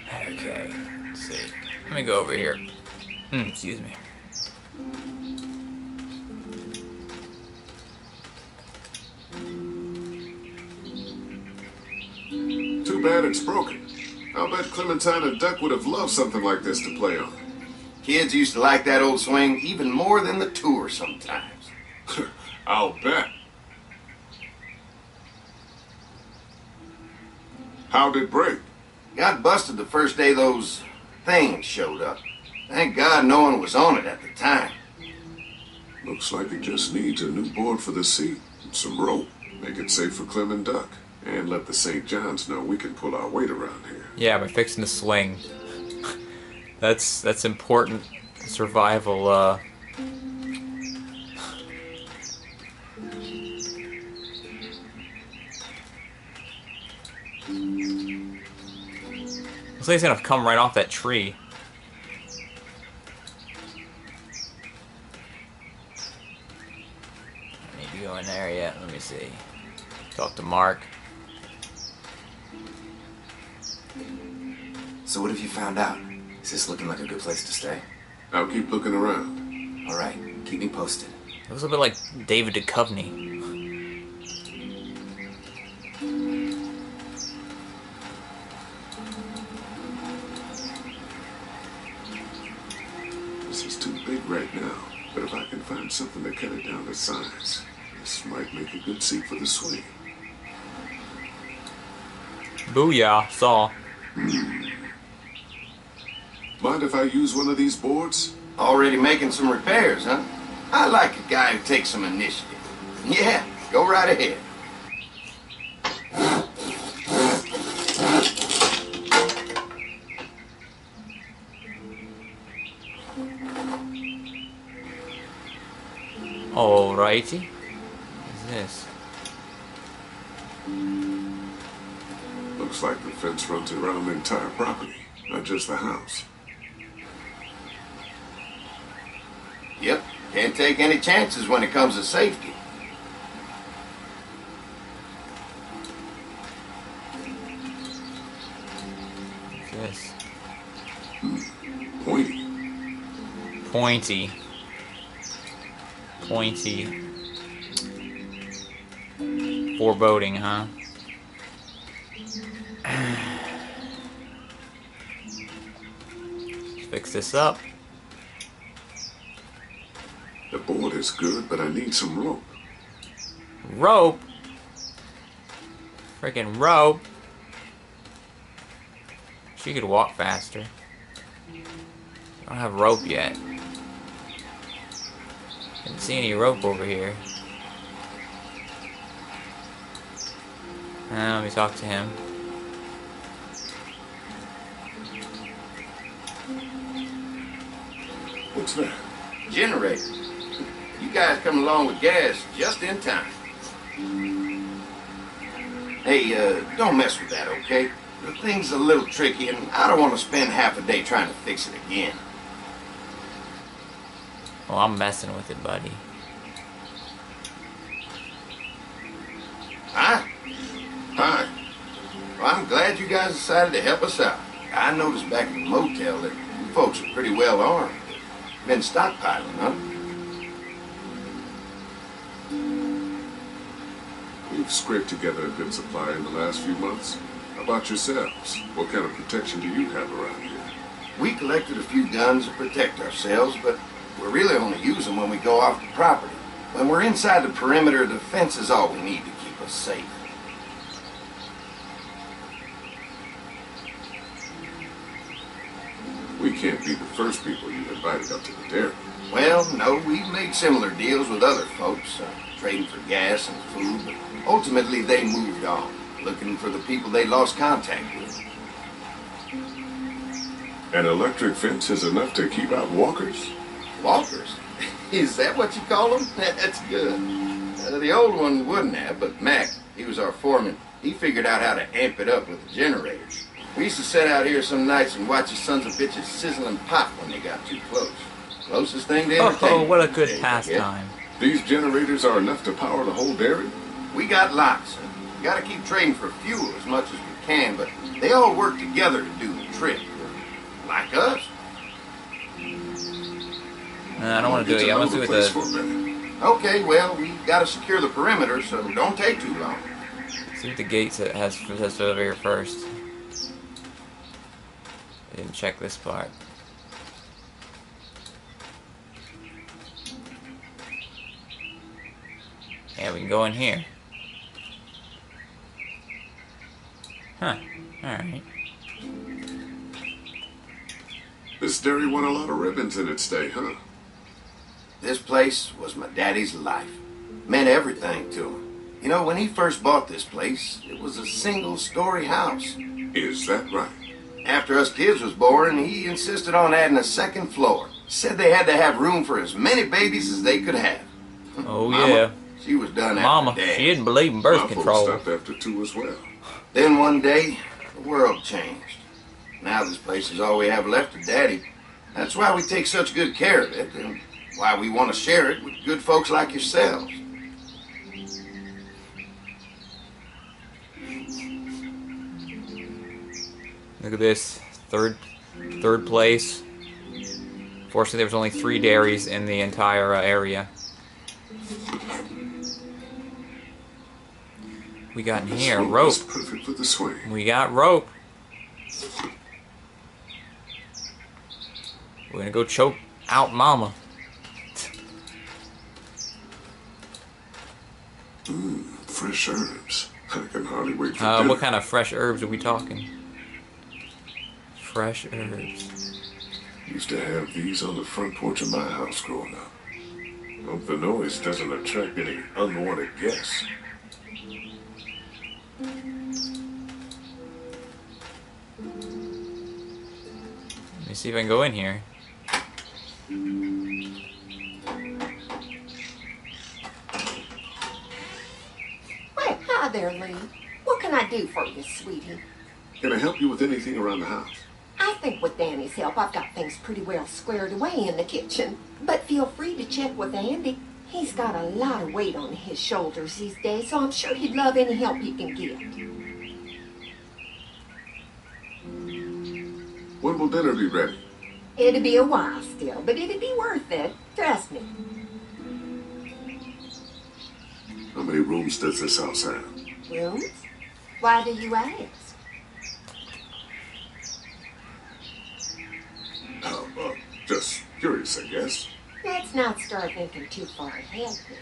Okay, let's see. Let me go over here. Excuse me. Too bad it's broken. I'll bet Clementine and Duck would have loved something like this to play on. Kids used to like that old swing even more than the tour sometimes. I'll bet. How'd it break? Got busted the first day those things showed up. Thank God no one was on it at the time. Looks like it just needs a new board for the seat and some rope. Make it safe for Clem and Duck. And let the St. John's know we can pull our weight around here. Yeah, by fixing the swing. That's important survival. Looks like it's gonna come right off that tree. I need to go in there yet. Let me see. Talk to Mark. So what have you found out? Is this looking like a good place to stay? I'll keep looking around. All right, keep me posted. It was a bit like David Duchovny. This is too big right now, but if I can find something to cut it down to size, this might make a good seat for the swing. Booyah, saw. Mind if I use one of these boards? Already making some repairs, huh? I like a guy who takes some initiative. Yeah, go right ahead. Alrighty. What's this? Looks like the fence runs around the entire property, not just the house. Yep, can't take any chances when it comes to safety. What's this? Pointy. Pointy. Pointy. Foreboding, huh? Let's fix this up. The board is good, but I need some rope. Rope? Freaking rope. She could walk faster. I don't have rope yet. Didn't see any rope over here. Let me talk to him. What's that? Generator. You guys come along with gas just in time. Hey, don't mess with that, okay? The thing's a little tricky, and I don't want to spend half a day trying to fix it again. Oh, I'm messing with it, buddy. Hi. Hi. Well, I'm glad you guys decided to help us out. I noticed back in the motel that you folks are pretty well armed. Been stockpiling, huh? We've scraped together a good supply in the last few months. How about yourselves? What kind of protection do you have around here? We collected a few guns to protect ourselves, but we really only use them when we go off the property. When we're inside the perimeter, the fence is all we need to keep us safe. We can't be the first people you've invited up to the dairy. Well, no, we've made similar deals with other folks, trading for gas and food, but ultimately they moved on, looking for the people they lost contact with. An electric fence is enough to keep out walkers? Walkers? Is that what you call them? That's good. The old one wouldn't have, but Mac, he was our foreman. He figured out how to amp it up with the generators. We used to sit out here some nights and watch the sons of bitches sizzle and pop when they got too close. Closest thing to entertainment. Oh, what a good these days, pastime. These generators are enough to power the whole dairy? We got lots. We gotta keep trading for fuel as much as we can, but they all work together to do the trip. Like us. I don't want to do it yet. I want to do it place for with a minute. Okay, well, we gotta secure the perimeter, so don't take too long. see what the gates it has over here first. I didn't check this part. Yeah, we can go in here. Huh. Alright. This dairy won a lot of ribbons in its day, huh? This place was my daddy's life. Meant everything to him. You know, when he first bought this place, it was a single-story house. Is that right? After us kids was born, he insisted on adding a second floor. Said they had to have room for as many babies as they could have. Oh, Mama, yeah. she was done Mama, after Dad. she didn't believe in birth My folks control. stopped after 2 as well. Then one day, the world changed. Now this place is all we have left of Daddy. That's why we take such good care of it, and why we want to share it with good folks like yourselves. Look at this. Third place. Fortunately, there was only 3 dairies in the entire area. We got in here This rope. is perfect for the swing. We got rope. We're gonna go choke out Mama. Fresh herbs. I can hardly wait for dinner. What kind of fresh herbs are we talking? Fresh herbs. Used to have these on the front porch of my house growing up. Hope the noise doesn't attract any unwanted guests. Let me see if I can go in here. Well, hi there, Lee. What can I do for you, sweetie? Can I help you with anything around the house? I think with Danny's help, I've got things pretty well squared away in the kitchen. But feel free to check with Andy. He's got a lot of weight on his shoulders these days, so I'm sure he'd love any help he can get. When will dinner be ready? It'll be a while still, but it'll be worth it. Trust me. How many rooms does this house have? Rooms? Why do you ask? Just curious, I guess. Let's not start thinking too far ahead here.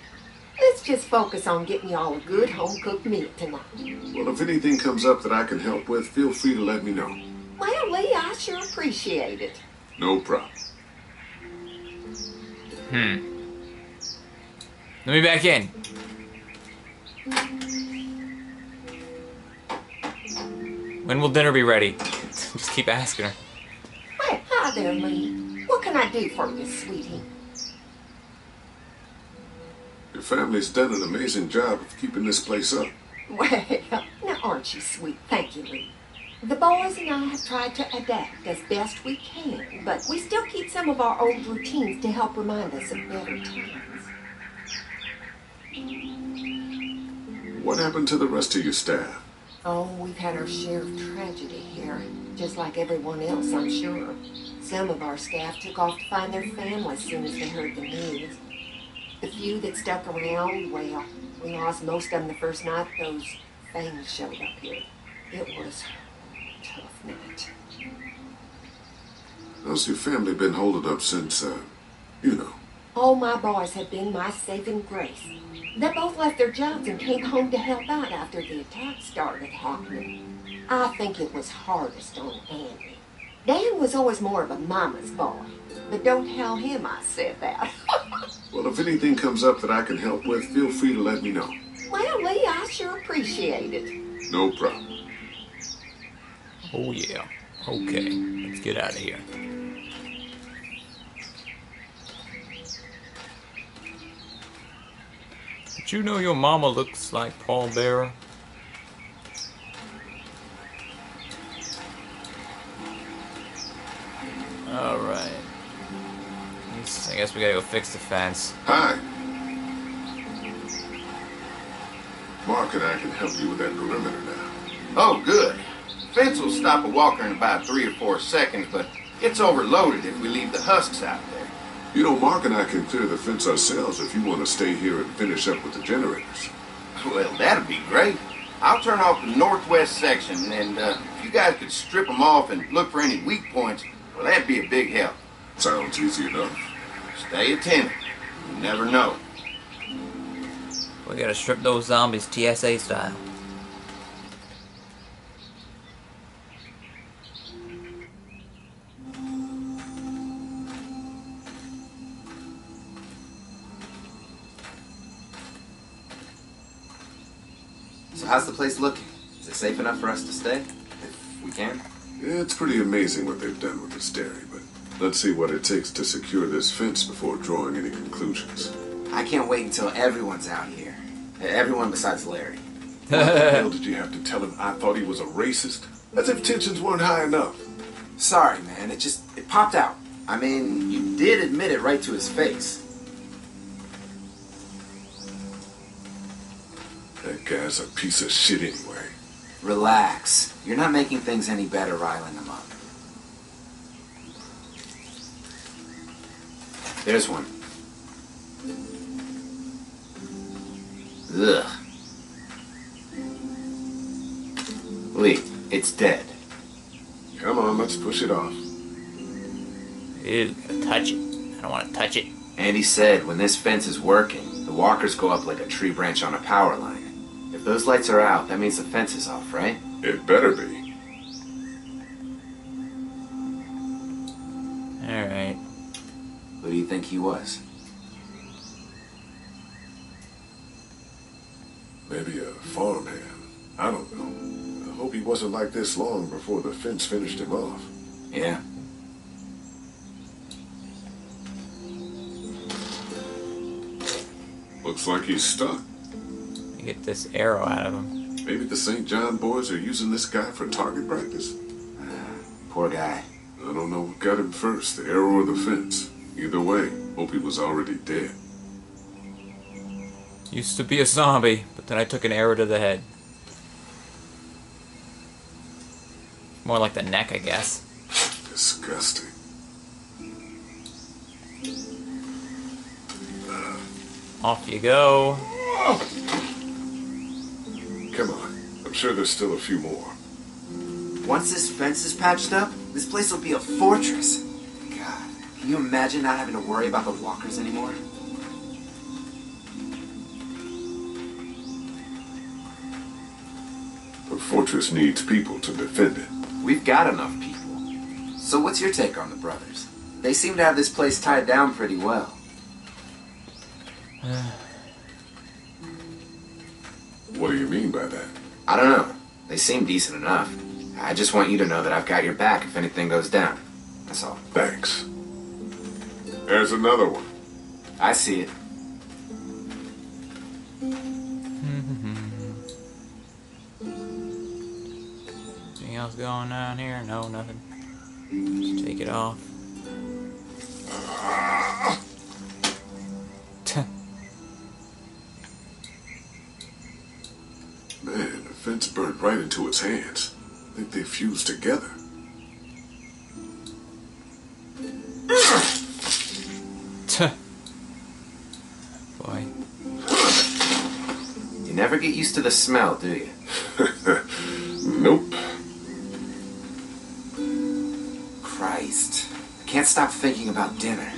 Let's just focus on getting y'all a good home-cooked meal tonight. Well, if anything comes up that I can help with, feel free to let me know. Well, Lee, I sure appreciate it. No problem. Let me back in. When will dinner be ready? Just keep asking her. Well, hi there, Lee. What can I do for you, sweetie? Your family's done an amazing job of keeping this place up. Well, now aren't you sweet? Thank you, Lee. The boys and I have tried to adapt as best we can, but we still keep some of our old routines to help remind us of better times. What happened to the rest of your staff? Oh, we've had our share of tragedy here, just like everyone else, I'm sure. Some of our staff took off to find their families as soon as they heard the news. The few that stuck around, well, we lost most of them the first night those things showed up here. It was a tough night. How's your family been holding up since, you know? All my boys have been my saving grace. They both left their jobs and came home to help out after the attack started happening. I think it was hardest on Andy. Dan was always more of a mama's boy, but don't tell him I said that. Well, if anything comes up that I can help with, feel free to let me know. Well, Lee, I sure appreciate it. No problem. Oh yeah. Okay. Let's get out of here. Did you know your mama looks like Paul Bearer? Alright. I guess we gotta go fix the fence. Hi. Mark and I can help you with that perimeter now. Oh, good. Fence will stop a walker in about 3 or 4 seconds, but gets overloaded if we leave the husks out there. You know, Mark and I can clear the fence ourselves if you want to stay here and finish up with the generators. Well, that'd be great. I'll turn off the northwest section, and if you guys could strip them off and look for any weak points, well, that'd be a big help. Sounds easy enough. Stay attentive. You never know. We gotta strip those zombies TSA style. So how's the place looking? Is it safe enough for us to stay? If we can? It's pretty amazing what they've done with this dairy, but let's see what it takes to secure this fence before drawing any conclusions. I can't wait until everyone's out here. Everyone besides Larry. What the hell did you have to tell him I thought he was a racist? As if tensions weren't high enough. Sorry, man. It popped out. I mean, you did admit it right to his face. That guy's a piece of shit anyway. Relax. You're not making things any better riling them up. There's one. Ugh. Lee, it's dead. Come on, let's push it off. Ew, gotta touch it. I don't want to touch it. Andy said when this fence is working, the walkers go up like a tree branch on a power line. If those lights are out, that means the fence is off, right? It better be. Alright. Who do you think he was? Maybe a farmhand. I don't know. I hope he wasn't like this long before the fence finished him off. Yeah. Looks like he's stuck. Get this arrow out of him. Maybe the St. John boys are using this guy for target practice. Poor guy. I don't know what got him first, the arrow or the fence. Either way, hope he was already dead. Used to be a zombie, but then I took an arrow to the head. More like the neck, I guess. Disgusting. Off you go. Come on. I'm sure there's still a few more. Once this fence is patched up, this place will be a fortress. God, can you imagine not having to worry about the walkers anymore? The fortress needs people to defend it. We've got enough people. So what's your take on the brothers? They seem to have this place tied down pretty well. What do you mean by that? I don't know. They seem decent enough. I just want you to know that I've got your back if anything goes down. That's all. Thanks. There's another one. I see it. Anything else going on here? No, nothing. Just take it off. Man, the fence burned right into its hands. I think they fused together. Boy. You never get used to the smell, do you? Nope. Christ. I can't stop thinking about dinner.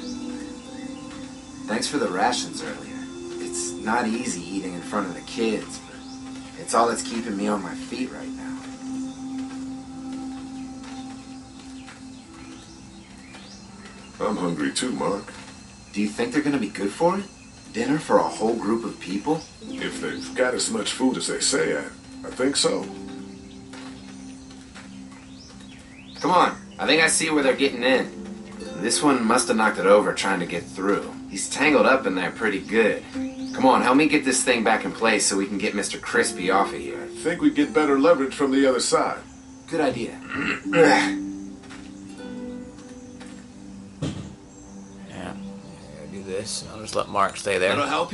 Thanks for the rations earlier. It's not easy eating in front of the kids, but it's all that's keeping me on my feet right now. I'm hungry too, Mark. Do you think they're gonna be good for it? Dinner for a whole group of people? If they've got as much food as they say, I think so. Come on, I think I see where they're getting in. This one must have knocked it over trying to get through. He's tangled up in there pretty good. Come on, help me get this thing back in place so we can get Mr. Crispy off of here. I think we get better leverage from the other side. Good idea. Yeah. I gotta do this. I'll just let Mark stay there. That'll help you.